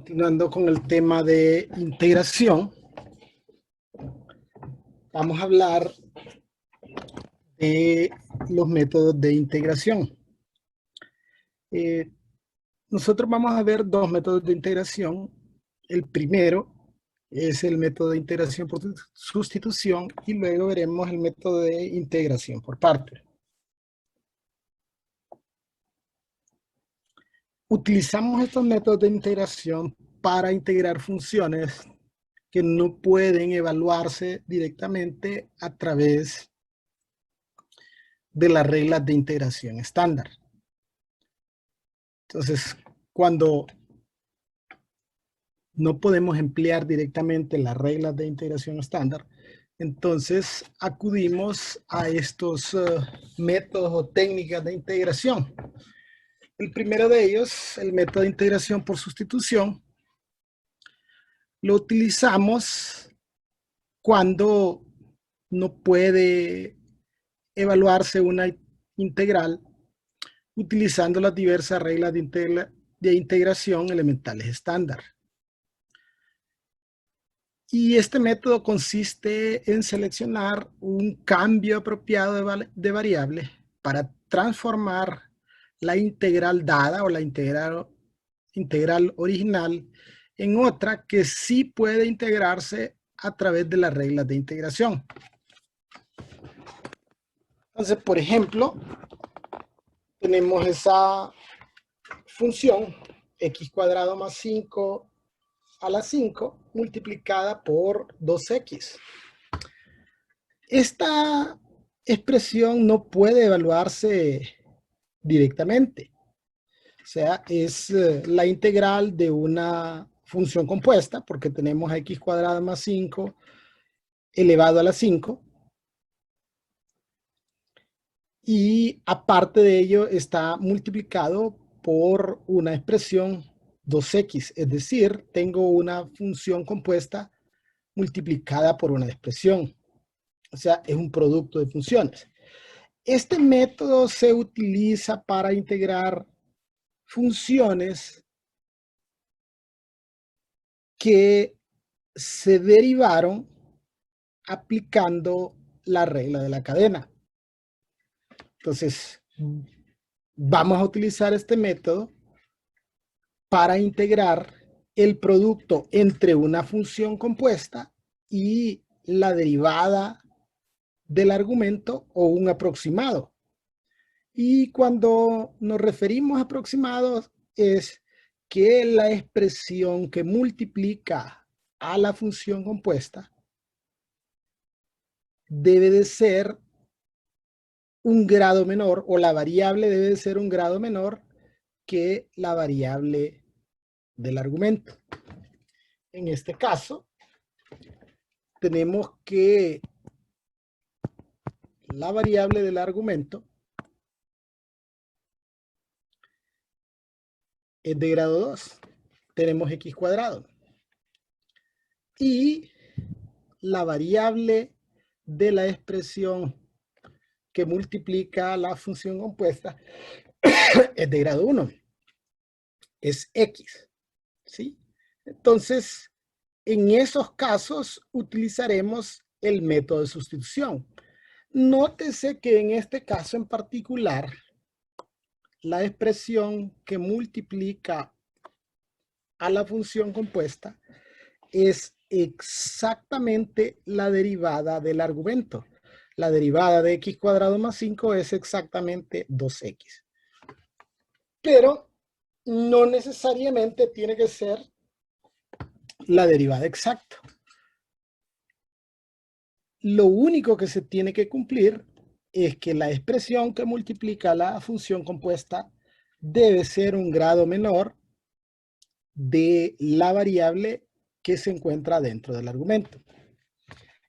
Continuando con el tema de integración, vamos a hablar de los métodos de integración. Nosotros vamos a ver dos métodos de integración. El primero es el método de integración por sustitución y luego veremos el método de integración por partes. Utilizamos estos métodos de integración para integrar funciones que no pueden evaluarse directamente a través de las reglas de integración estándar. Entonces, cuando no podemos emplear directamente las reglas de integración estándar, entonces acudimos a estos métodos o técnicas de integración. El primero de ellos, el método de integración por sustitución, lo utilizamos cuando no puede evaluarse una integral utilizando las diversas reglas de integración elementales estándar. Y este método consiste en seleccionar un cambio apropiado de variable para transformar la integral dada o la integral original en otra que sí puede integrarse a través de las reglas de integración. Entonces, por ejemplo, tenemos esa función x cuadrado más 5 a la 5 multiplicada por 2x. Esta expresión no puede evaluarse directamente. O sea, es la integral de una función compuesta, porque tenemos a x cuadrado más 5 elevado a la 5. Y aparte de ello está multiplicado por una expresión 2x, es decir, tengo una función compuesta multiplicada por una expresión. O sea, es un producto de funciones. Este método se utiliza para integrar funciones que se derivaron aplicando la regla de la cadena. Entonces, vamos a utilizar este método para integrar el producto entre una función compuesta y la derivada del argumento o un aproximado. Y cuando nos referimos a aproximados es que la expresión que multiplica a la función compuesta debe de ser un grado menor, o la variable debe de ser un grado menor que la variable del argumento. En este caso, tenemos que la variable del argumento es de grado 2. Tenemos x cuadrado. Y la variable de la expresión que multiplica la función compuesta es de grado 1. Es x. ¿Sí? Entonces, en esos casos utilizaremos el método de sustitución. Nótese que en este caso en particular, la expresión que multiplica a la función compuesta es exactamente la derivada del argumento. La derivada de x cuadrado más 5 es exactamente 2x. Pero no necesariamente tiene que ser la derivada exacta. Lo único que se tiene que cumplir es que la expresión que multiplica la función compuesta debe ser un grado menor de la variable que se encuentra dentro del argumento.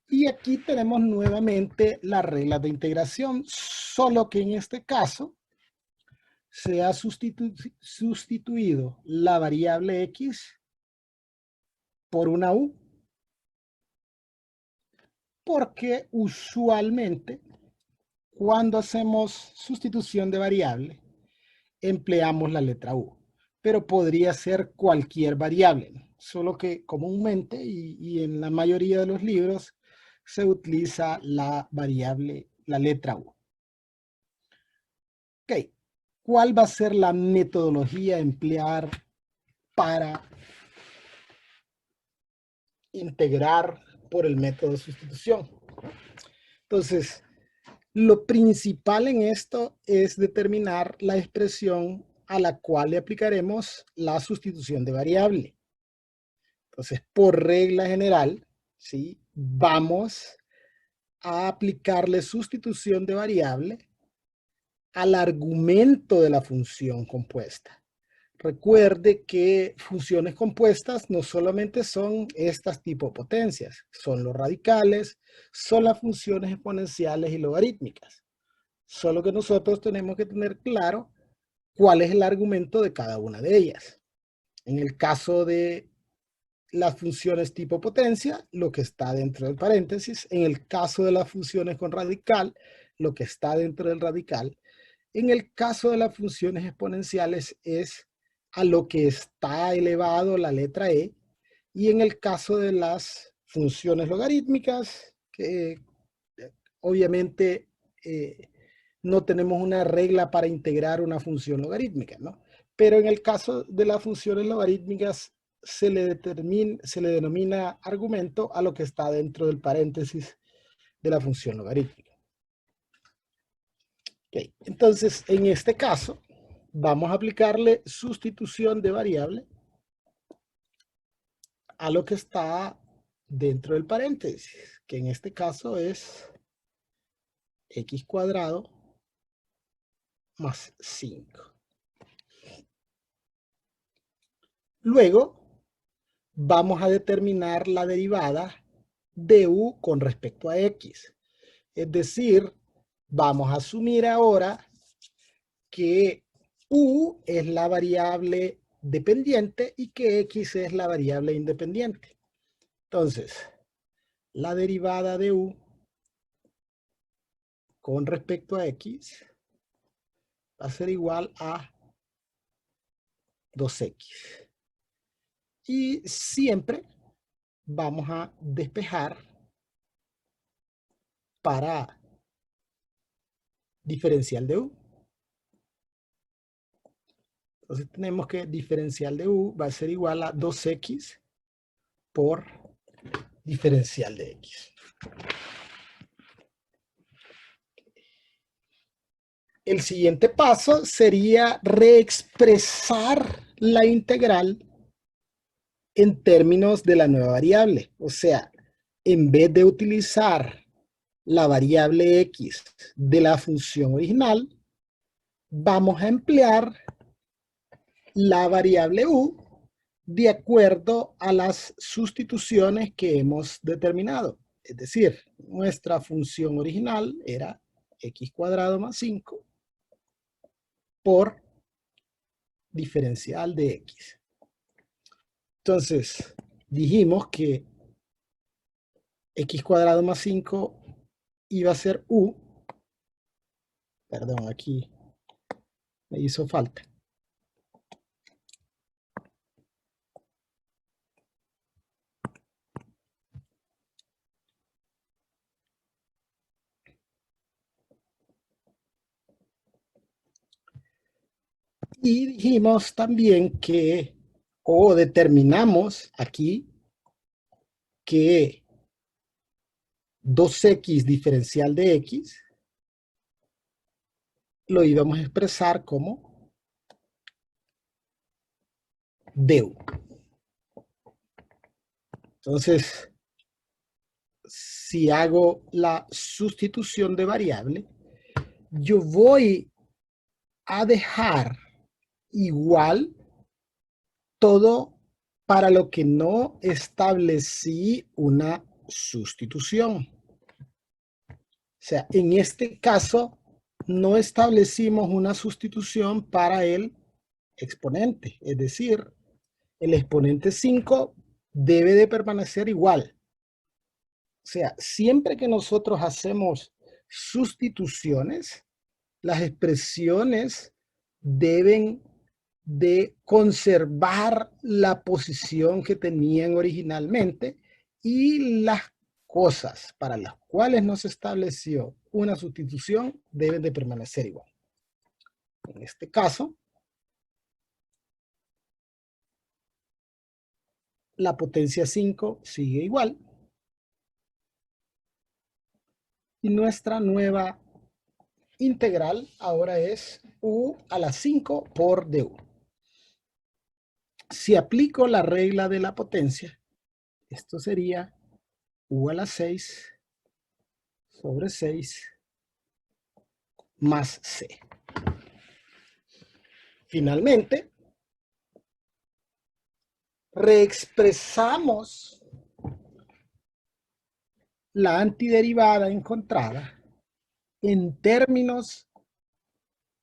Y aquí tenemos nuevamente las reglas de integración, solo que en este caso se ha sustituido la variable x por una u, porque usualmente cuando hacemos sustitución de variable empleamos la letra u. pero podría ser cualquier variable, solo que comúnmente y en la mayoría de los libros se utiliza la variable, la letra U. Ok, ¿cuál va a ser la metodología a emplear para integrar por el método de sustitución? Entonces, lo principal en esto es determinar la expresión a la cual le aplicaremos la sustitución de variable. Entonces, por regla general, ¿sí? Vamos a aplicarle sustitución de variable al argumento de la función compuesta. Recuerde que funciones compuestas no solamente son estas tipo potencias, son los radicales, son las funciones exponenciales y logarítmicas. Solo que nosotros tenemos que tener claro cuál es el argumento de cada una de ellas. En el caso de las funciones tipo potencia, lo que está dentro del paréntesis. En el caso de las funciones con radical, lo que está dentro del radical. En el caso de las funciones exponenciales es a lo que está elevado la letra E. Y en el caso de las funciones logarítmicas, que obviamente no tenemos una regla para integrar una función logarítmica, ¿no? Pero en el caso de las funciones logarítmicas se le denomina argumento a lo que está dentro del paréntesis de la función logarítmica. Okay. Entonces, en este caso, vamos a aplicarle sustitución de variable a lo que está dentro del paréntesis, que en este caso es x cuadrado más 5. Luego, vamos a determinar la derivada de u con respecto a x. Es decir, vamos a asumir ahora que u es la variable dependiente y que x es la variable independiente. Entonces, la derivada de u con respecto a x va a ser igual a 2x. Y siempre vamos a despejar para diferencial de u. Entonces tenemos que diferencial de u va a ser igual a 2x por diferencial de x. El siguiente paso sería reexpresar la integral en términos de la nueva variable. O sea, en vez de utilizar la variable x de la función original, vamos a emplear la variable u de acuerdo a las sustituciones que hemos determinado. Es decir, nuestra función original era x cuadrado más 5 por diferencial de x. Entonces, dijimos que x cuadrado más 5 iba a ser u. Perdón, aquí me hizo falta. Y dijimos también que, o determinamos aquí, que 2x diferencial de x lo íbamos a expresar como du. Entonces, si hago la sustitución de variable, yo voy a dejar igual todo para lo que no establecí una sustitución. O sea, en este caso, no establecimos una sustitución para el exponente. Es decir, el exponente 5 debe de permanecer igual. O sea, siempre que nosotros hacemos sustituciones, las expresiones deben de conservar la posición que tenían originalmente y las cosas para las cuales no se estableció una sustitución deben de permanecer igual. En este caso, la potencia 5 sigue igual y nuestra nueva integral ahora es u a la 5 por du. Si aplico la regla de la potencia, esto sería u a la 6 sobre 6 más c. Finalmente, reexpresamos la antiderivada encontrada en términos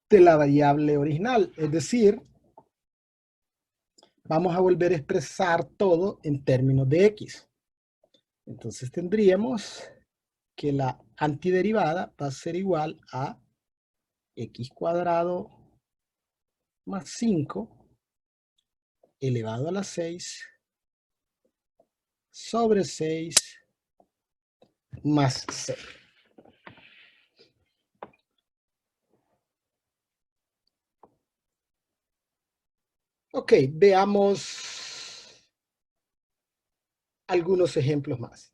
de la variable original, es decir, vamos a volver a expresar todo en términos de x. Entonces tendríamos que la antiderivada va a ser igual a x cuadrado más 5 elevado a la 6 sobre 6 más c. Ok, veamos algunos ejemplos más.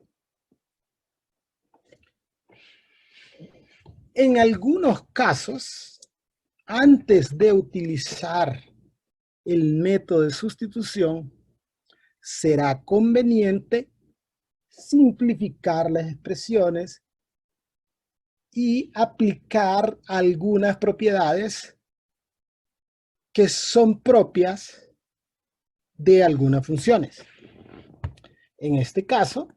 En algunos casos, antes de utilizar el método de sustitución, será conveniente simplificar las expresiones y aplicar algunas propiedades que son propias de algunas funciones. En este caso,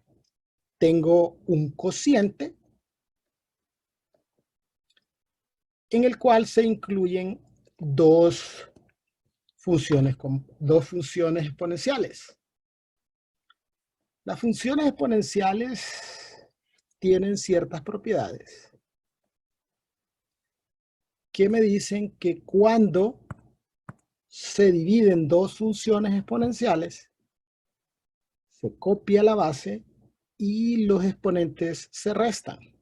tengo un cociente en el cual se incluyen dos funciones exponenciales. Las funciones exponenciales tienen ciertas propiedades que me dicen que cuando se dividen dos funciones exponenciales, se copia la base y los exponentes se restan.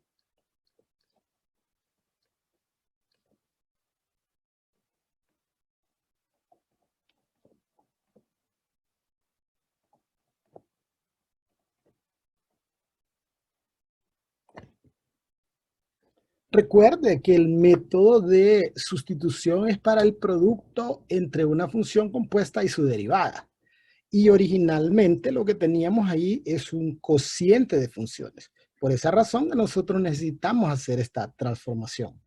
Recuerde que el método de sustitución es para el producto entre una función compuesta y su derivada. Y originalmente lo que teníamos ahí es un cociente de funciones. Por esa razón nosotros necesitamos hacer esta transformación.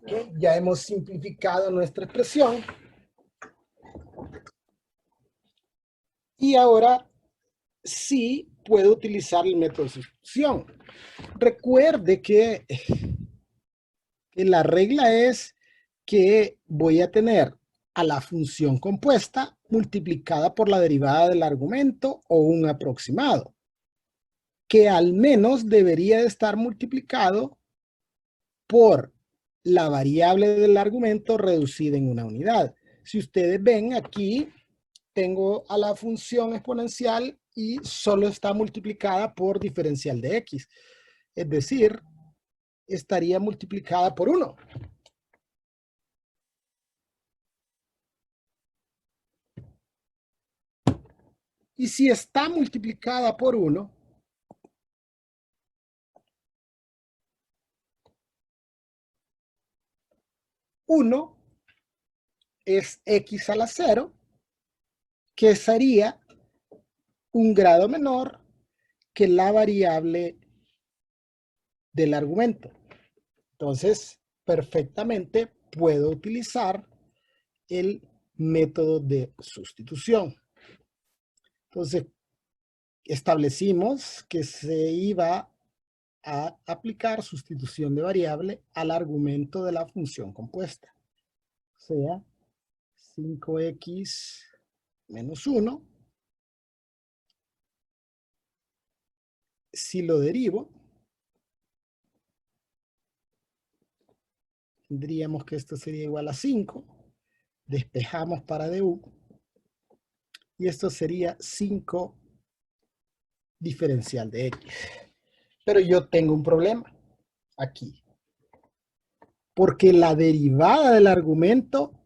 Okay, ya hemos simplificado nuestra expresión. Y ahora sí puedo utilizar el método de sustitución. Recuerde que la regla es que voy a tener a la función compuesta multiplicada por la derivada del argumento o un aproximado, que al menos debería de estar multiplicado por la variable del argumento reducida en una unidad. Si ustedes ven aquí, tengo a la función exponencial y solo está multiplicada por diferencial de x. Es decir, estaría multiplicada por 1. Y si está multiplicada por 1, es x a la 0, que sería un grado menor que la variable del argumento. Entonces, perfectamente puedo utilizar el método de sustitución. Entonces, establecimos que se iba a aplicar sustitución de variable al argumento de la función compuesta. O sea, 5x menos 1. Si lo derivo, tendríamos que esto sería igual a 5. Despejamos para du. Y esto sería 5 diferencial de x. Pero yo tengo un problema aquí. Porque la derivada del argumento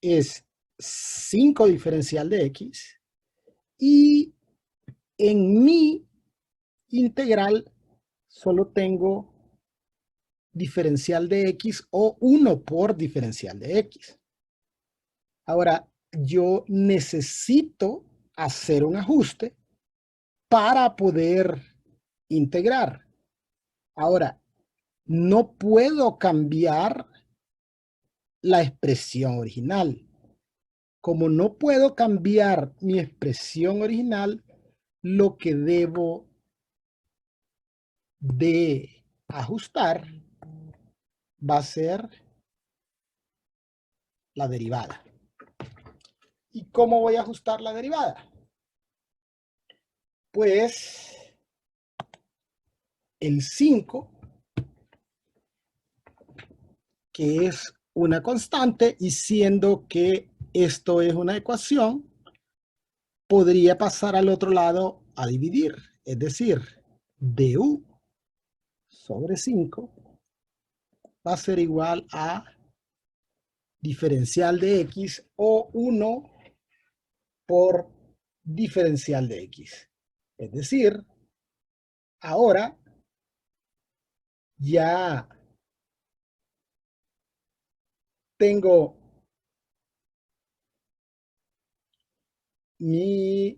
es 5 diferencial de x. Y en mi integral solo tengo diferencial de x o 1 por diferencial de x. Ahora, yo necesito hacer un ajuste para poder integrar. Ahora, no puedo cambiar la expresión original. Como no puedo cambiar mi expresión original, lo que debo de ajustar va a ser la derivada. ¿Y cómo voy a ajustar la derivada? Pues el 5, que es una constante, y siendo que esto es una ecuación, podría pasar al otro lado a dividir. Es decir, du sobre 5 va a ser igual a diferencial de x o 1 por diferencial de x. Es decir, ahora ya tengo mi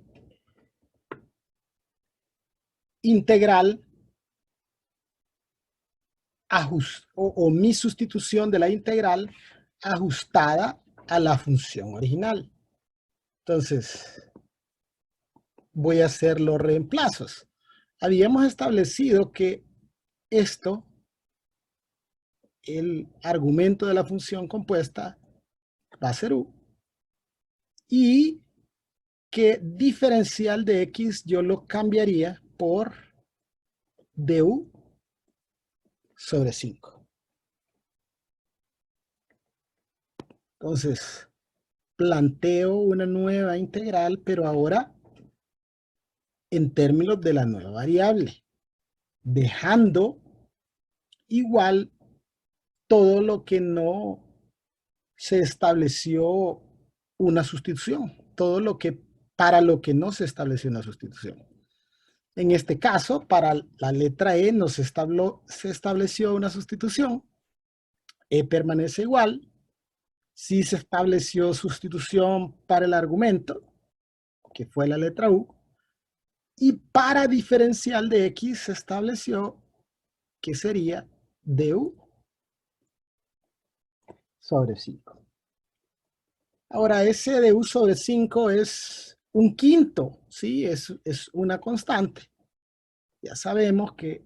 integral o mi sustitución de la integral ajustada a la función original. Entonces, voy a hacer los reemplazos. Habíamos establecido que esto, el argumento de la función compuesta, va a ser u, y que diferencial de x yo lo cambiaría por du sobre 5. Entonces, planteo una nueva integral, pero ahora en términos de la nueva variable, dejando igual todo lo que no se estableció una sustitución, todo lo que para lo que no se estableció una sustitución. En este caso, para la letra E se estableció una sustitución, E permanece igual. Si se estableció sustitución para el argumento, que fue la letra U, y para diferencial de X se estableció que sería du sobre 5. Ahora, ese du sobre 5 es un quinto, ¿sí? Es una constante. Ya sabemos que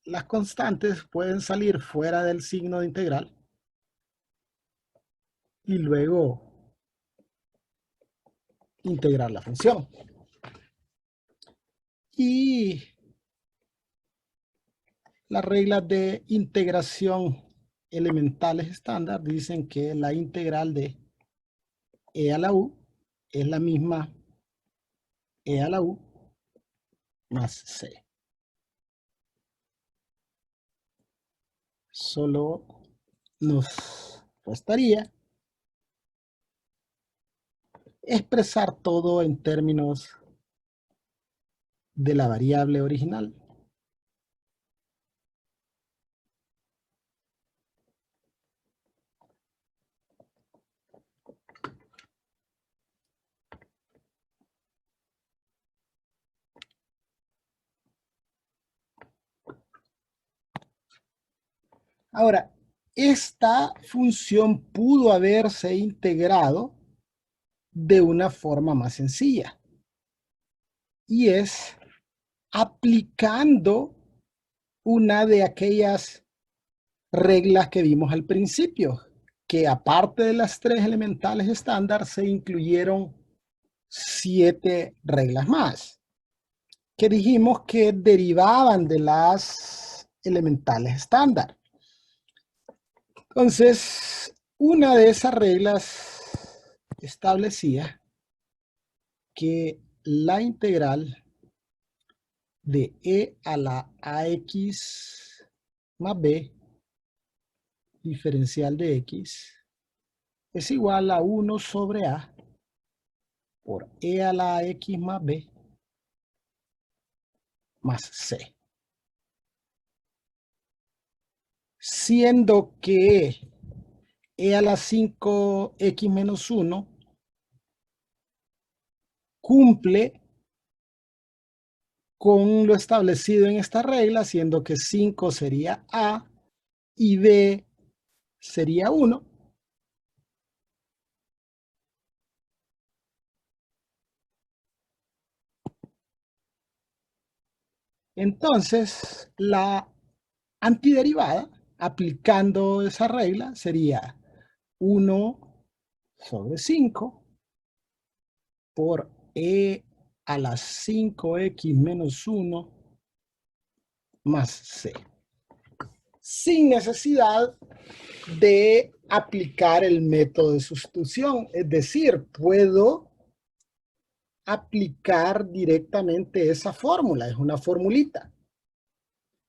las constantes pueden salir fuera del signo de integral y luego integrar la función. Y las reglas de integración elementales estándar dicen que la integral de e a la u es la misma e a la u más c. Solo nos restaría expresar todo en términos de la variable original. Ahora, esta función pudo haberse integrado de una forma más sencilla. Y es aplicando una de aquellas reglas que vimos al principio, que aparte de las 3 elementales estándar, se incluyeron 7 reglas más, que dijimos que derivaban de las elementales estándar. Entonces, una de esas reglas establecía que la integral de e a la ax más b diferencial de x es igual a 1 sobre a por e a la x más b más c. Siendo que e a la 5x menos 1 cumple con lo establecido en esta regla, siendo que 5 sería a y b sería 1. Entonces, la antiderivada, aplicando esa regla, sería 1 sobre 5 por e a la 5x menos 1 más c. Sin necesidad de aplicar el método de sustitución. Es decir, puedo aplicar directamente esa fórmula. Es una formulita.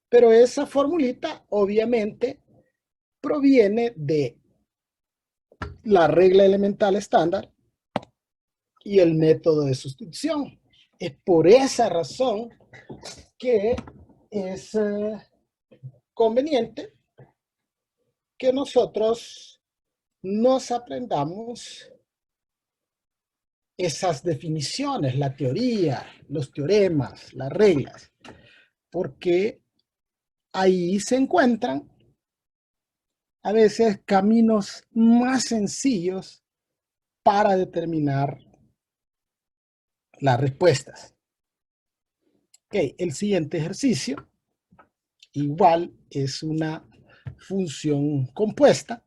Pero esa formulita obviamente proviene de la regla elemental estándar y el método de sustitución. Es por esa razón que es conveniente que nosotros nos aprendamos esas definiciones, la teoría, los teoremas, las reglas, porque ahí se encuentran a veces caminos más sencillos para determinar las respuestas. Okay, el siguiente ejercicio igual es una función compuesta,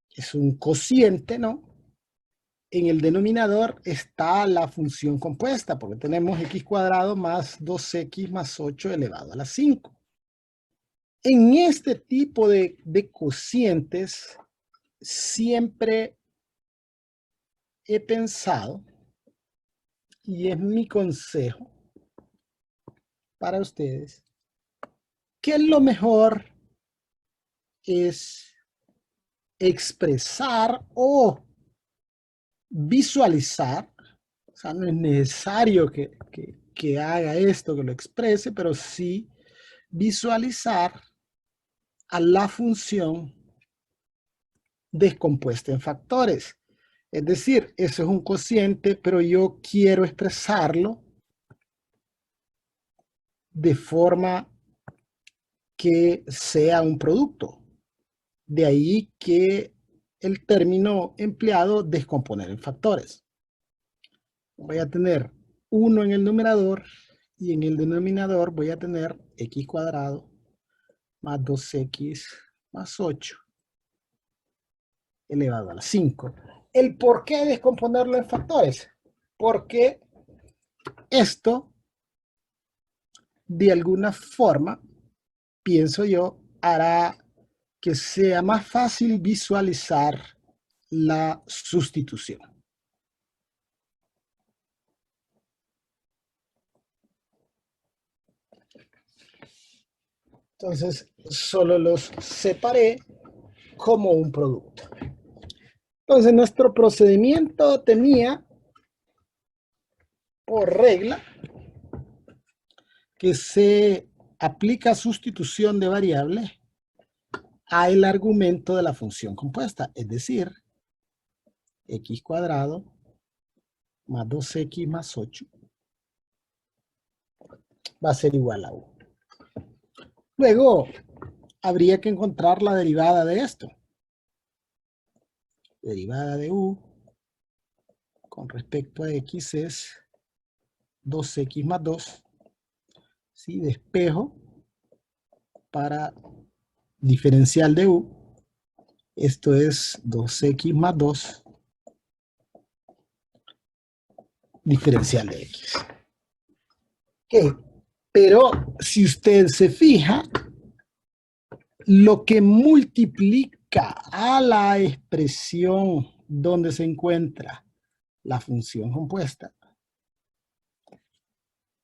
es un cociente, ¿no? En el denominador está la función compuesta, porque tenemos x cuadrado más 2x más 8 elevado a la 5. En este tipo de cocientes, siempre he pensado, y es mi consejo para ustedes, que lo mejor es expresar o visualizar. O sea, no es necesario que haga esto, que lo exprese, pero sí visualizar a la función descompuesta en factores. Es decir, eso es un cociente, pero yo quiero expresarlo de forma que sea un producto. De ahí que el término empleado, descomponer en factores. Voy a tener 1 en el numerador y en el denominador voy a tener x cuadrado más 2x más 8 elevado a la 5. ¿El por qué descomponerlo en factores? Porque esto, de alguna forma, pienso yo, hará que sea más fácil visualizar la sustitución. Entonces, solo los separé como un producto. Entonces, nuestro procedimiento tenía por regla que se aplica sustitución de variables a el argumento de la función compuesta, es decir, x cuadrado más 2x más 8 va a ser igual a 1. Luego, habría que encontrar la derivada de esto. Derivada de u con respecto a x es 2x más 2. ¿Sí? Despejo para diferencial de u. Esto es 2x más 2 diferencial de x. Ok, pero si usted se fija, lo que multiplica a la expresión donde se encuentra la función compuesta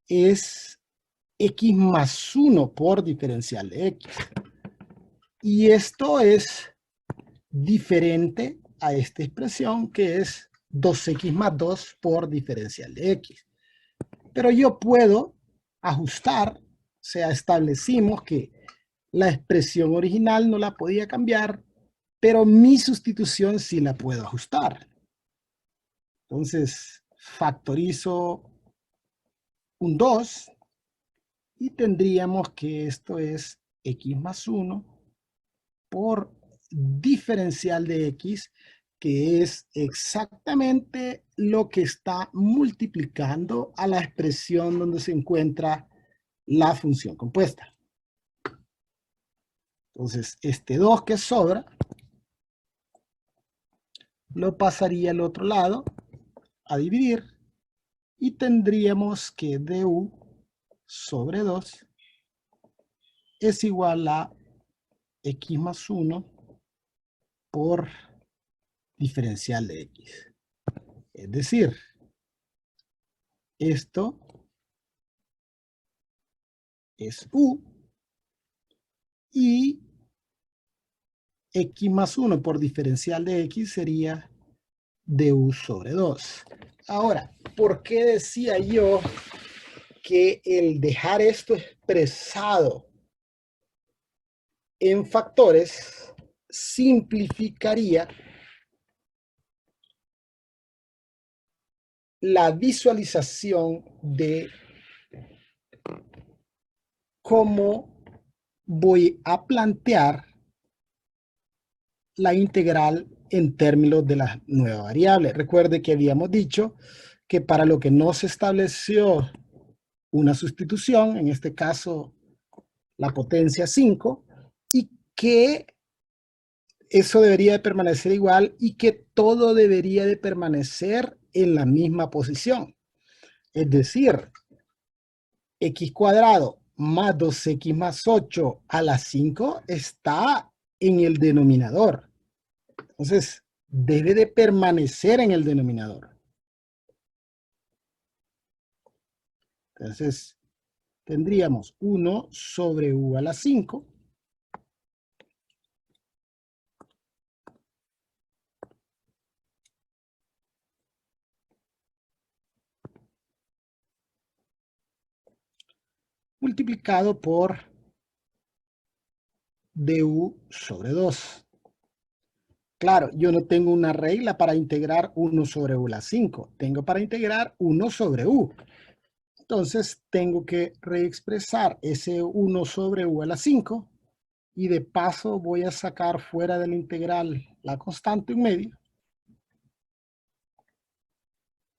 es x más 1 por diferencial de x. Y esto es diferente a esta expresión que es 2x más 2 por diferencial de x. Pero yo puedo ajustar, o sea, establecimos que la expresión original no la podía cambiar, pero mi sustitución sí la puedo ajustar. Entonces, factorizo un 2 y tendríamos que esto es x más 1 por diferencial de x, que es exactamente lo que está multiplicando a la expresión donde se encuentra la función compuesta. Entonces, este 2 que sobra, lo pasaría al otro lado a dividir y tendríamos que du sobre 2 es igual a x más 1 por diferencial de x. Es decir, esto es u y x más 1 por diferencial de x sería du sobre 2. Ahora, ¿por qué decía yo que el dejar esto expresado en factores simplificaría la visualización de cómo voy a plantear la integral en términos de la nueva variable? Recuerde que habíamos dicho que para lo que no se estableció una sustitución, en este caso la potencia 5, y que eso debería de permanecer igual y que todo debería de permanecer en la misma posición. Es decir, x cuadrado más 2x más 8 a la 5 está en el denominador. Entonces, debe de permanecer en el denominador. Entonces, tendríamos 1 sobre u a la 5 multiplicado por du sobre 2. Claro, yo no tengo una regla para integrar 1 sobre u a la 5. Tengo para integrar 1 sobre u. Entonces, tengo que reexpresar ese 1 sobre u a la 5. Y de paso voy a sacar fuera de la integral la constante en medio.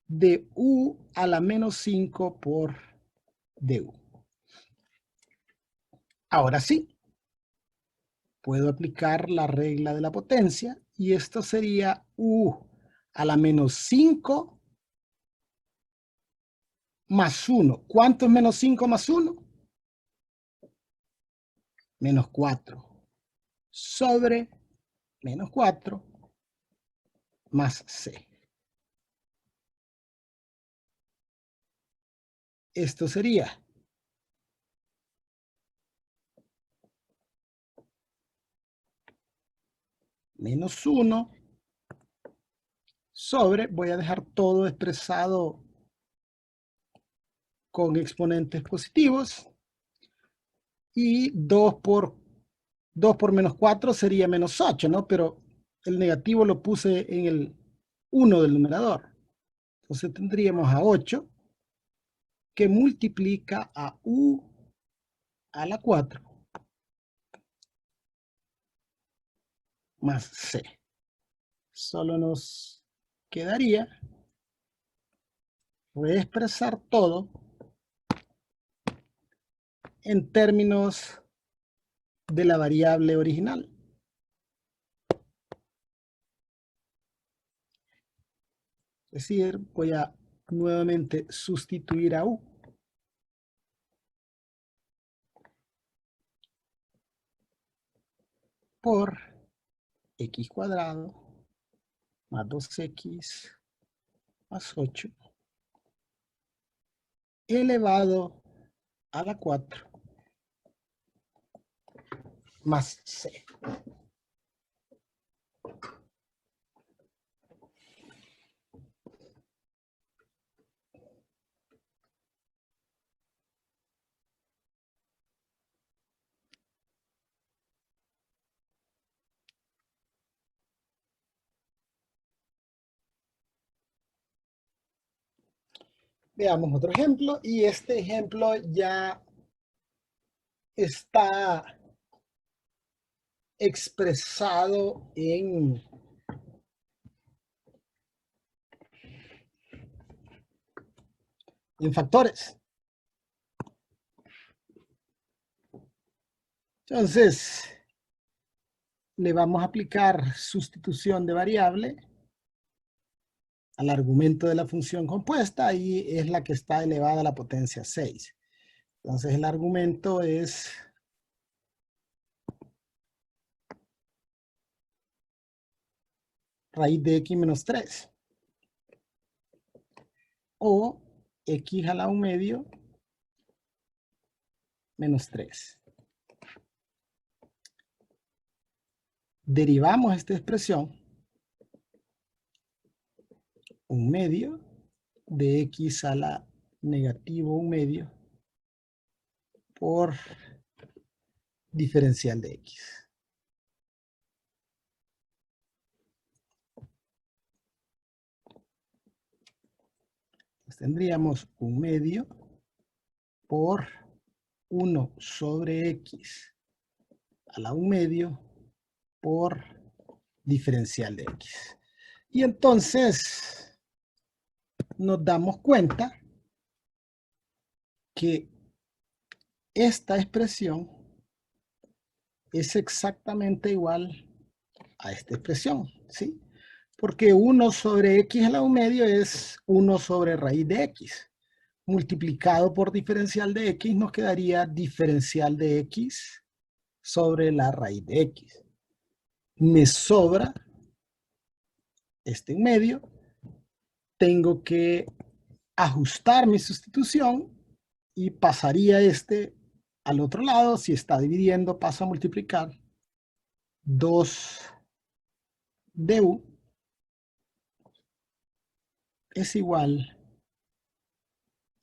De u a la menos 5 por du. Ahora sí, puedo aplicar la regla de la potencia y esto sería u a la menos 5 más 1. ¿Cuánto es menos 5 más 1? Menos 4 sobre menos 4 más c. Esto sería menos 1 sobre, voy a dejar todo expresado con exponentes positivos, y 2 por menos 4 sería menos 8, ¿no? Pero el negativo lo puse en el 1 del numerador. Entonces tendríamos a 8 que multiplica a u a la 4 más c. Solo nos quedaría reexpresar todo en términos de la variable original. Es decir, voy a nuevamente sustituir a u por x cuadrado más 2x más 8 elevado a la 4 más c. Veamos otro ejemplo, y este ejemplo ya está expresado en factores. Entonces, le vamos a aplicar sustitución de variable al argumento de la función compuesta, y es la que está elevada a la potencia 6. Entonces el argumento es raíz de x menos 3. O x a la 1 medio menos 3. Derivamos esta expresión 1 medio de x a la negativo 1 medio por diferencial de x. Entonces tendríamos 1 medio por 1 sobre x a la 1 medio por diferencial de x. Y entonces nos damos cuenta que esta expresión es exactamente igual a esta expresión, ¿sí? Porque 1 sobre x a la 1 medio es 1 sobre raíz de x. Multiplicado por diferencial de x nos quedaría diferencial de x sobre la raíz de x. Me sobra este en medio. Tengo que ajustar mi sustitución y pasaría este al otro lado. Si está dividiendo, paso a multiplicar 2 du es igual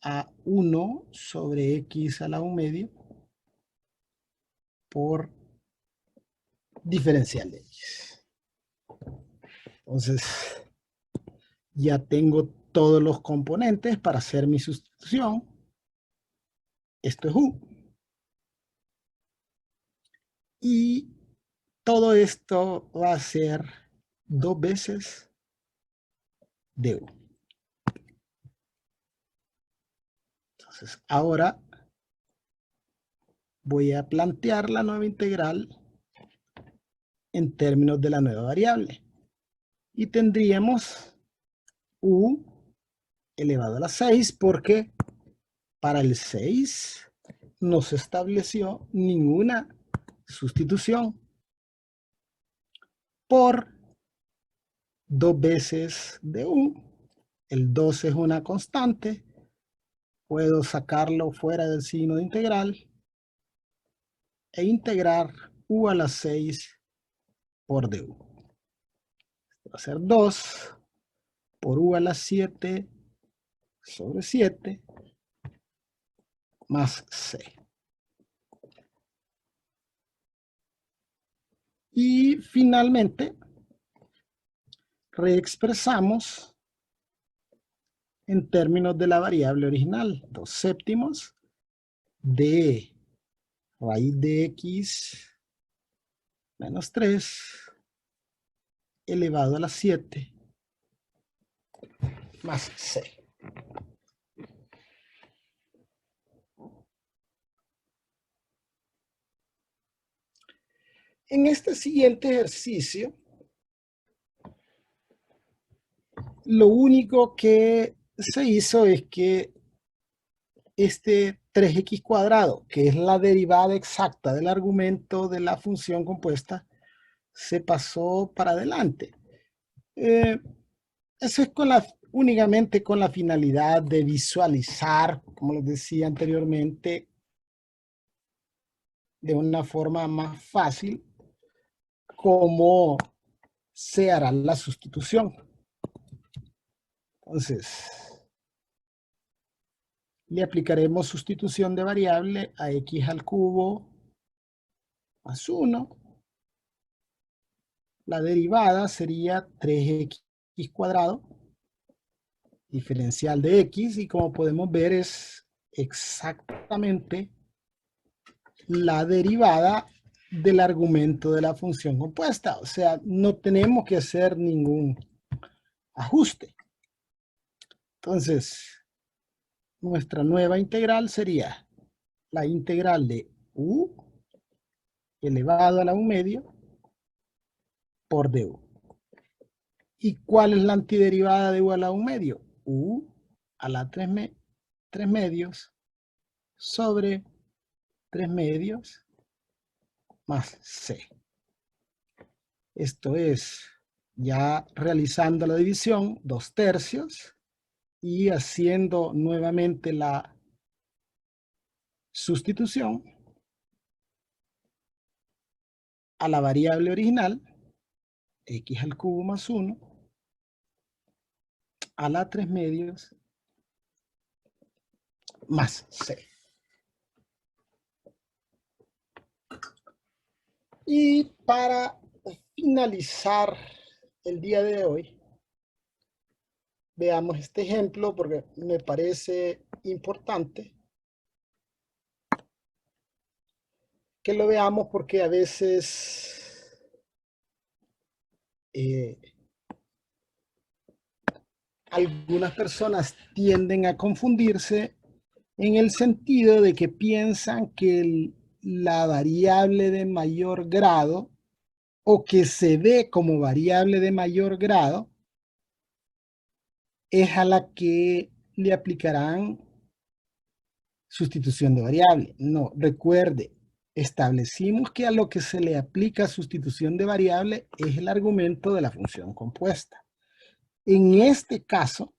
a 1 sobre x a la 1 medio por diferencial de x. Entonces, ya tengo todos los componentes para hacer mi sustitución. Esto es u. Y todo esto va a ser 2 veces du. Entonces, ahora voy a plantear la nueva integral en términos de la nueva variable. Y tendríamos u elevado a la 6, porque para el 6 no se estableció ninguna sustitución, por 2 veces de u. El 2 es una constante. Puedo sacarlo fuera del signo de integral e integrar u a la 6 por du. Va a ser 2 por u a la 7 sobre 7 más c. Y finalmente reexpresamos en términos de la variable original, 2 séptimos de raíz de x menos 3 elevado a la 7 más c. En este siguiente ejercicio, lo único que se hizo es que este 3x cuadrado, que es la derivada exacta del argumento de la función compuesta, se pasó para adelante. Eso es únicamente con la finalidad de visualizar, como les decía anteriormente, de una forma más fácil, cómo se hará la sustitución. Entonces, le aplicaremos sustitución de variable a x al cubo más 1. La derivada sería 3x cuadrado, diferencial de x, y como podemos ver es exactamente la derivada del argumento de la función compuesta. O sea, no tenemos que hacer ningún ajuste. Entonces, nuestra nueva integral sería la integral de u elevado a la 1 medio por du. ¿Y cuál es la antiderivada de u a la 1 medio? U a la 3 medios sobre 3 medios más c. Esto es, ya realizando la división, 2/3, y haciendo nuevamente la sustitución a la variable original, x al cubo más 1, a la 3 medios más c. Y para finalizar el día de hoy, veamos este ejemplo porque me parece importante que lo veamos, porque a veces algunas personas tienden a confundirse en el sentido de que piensan que la variable de mayor grado, o que se ve como variable de mayor grado, es a la que le aplicarán sustitución de variable. No, recuerde, establecimos que a lo que se le aplica sustitución de variable es el argumento de la función compuesta. En este caso,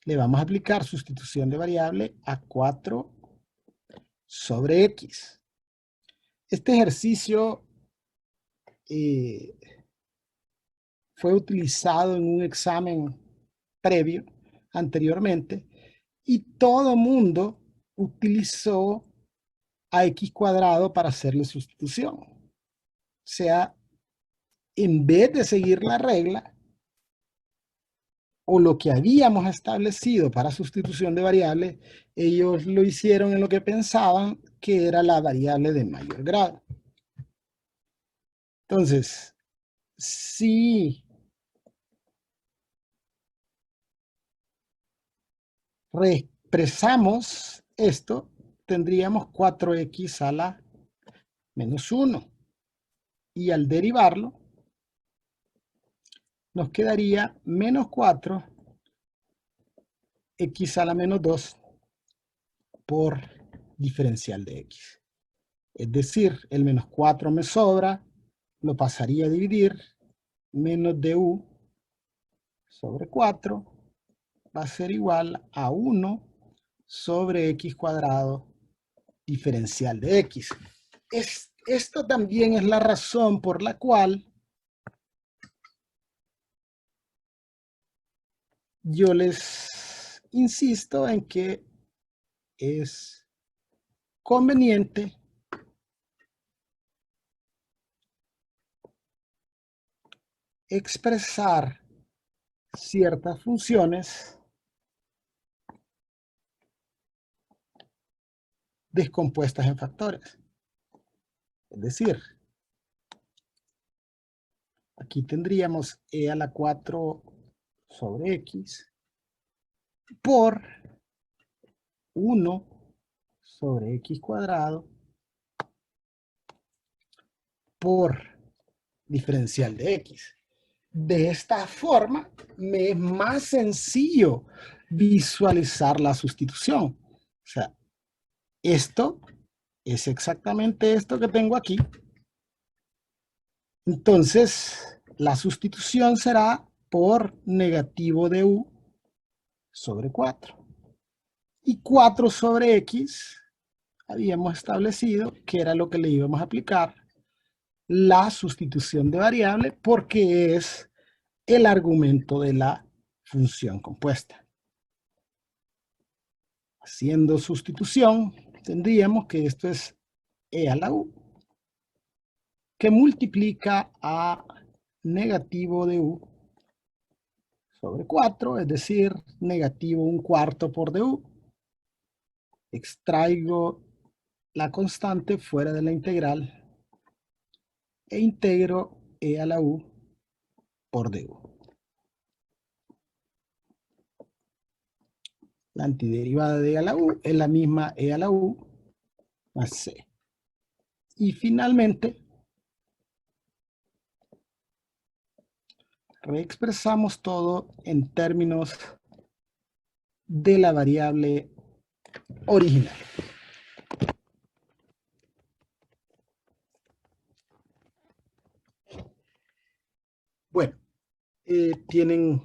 le vamos a aplicar sustitución de variable a 4 sobre x. Este ejercicio fue utilizado en un examen previo anteriormente, y todo mundo utilizó a x cuadrado para hacerle sustitución. O sea, en vez de seguir la regla o lo que habíamos establecido para sustitución de variable, ellos lo hicieron en lo que pensaban que era la variable de mayor grado. Entonces, si reexpresamos esto, tendríamos 4x a la menos 1. Y al derivarlo, nos quedaría menos 4 x a la menos 2 por diferencial de x. Es decir, el menos 4 me sobra, lo pasaría a dividir, menos du sobre 4 va a ser igual a 1 sobre x cuadrado diferencial de x. Esto también es la razón por la cual yo les insisto en que es conveniente expresar ciertas funciones descompuestas en factores. Es decir, aquí tendríamos e a la 4 sobre x por 1 sobre x cuadrado por diferencial de x. De esta forma, me es más sencillo visualizar la sustitución. O sea, esto es exactamente esto que tengo aquí. Entonces, la sustitución será por negativo de u sobre 4. Y 4 sobre x, habíamos establecido que era lo que le íbamos a aplicar la sustitución de variable porque es el argumento de la función compuesta. Haciendo sustitución, tendríamos que esto es e a la u, que multiplica a negativo de u sobre 4, es decir, negativo 1/4 por du. Extraigo la constante fuera de la integral e integro e a la u por du. La antiderivada de e a la u es la misma e a la u más c. Y finalmente, reexpresamos todo en términos de la variable original. Bueno, ¿tienen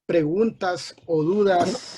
preguntas o dudas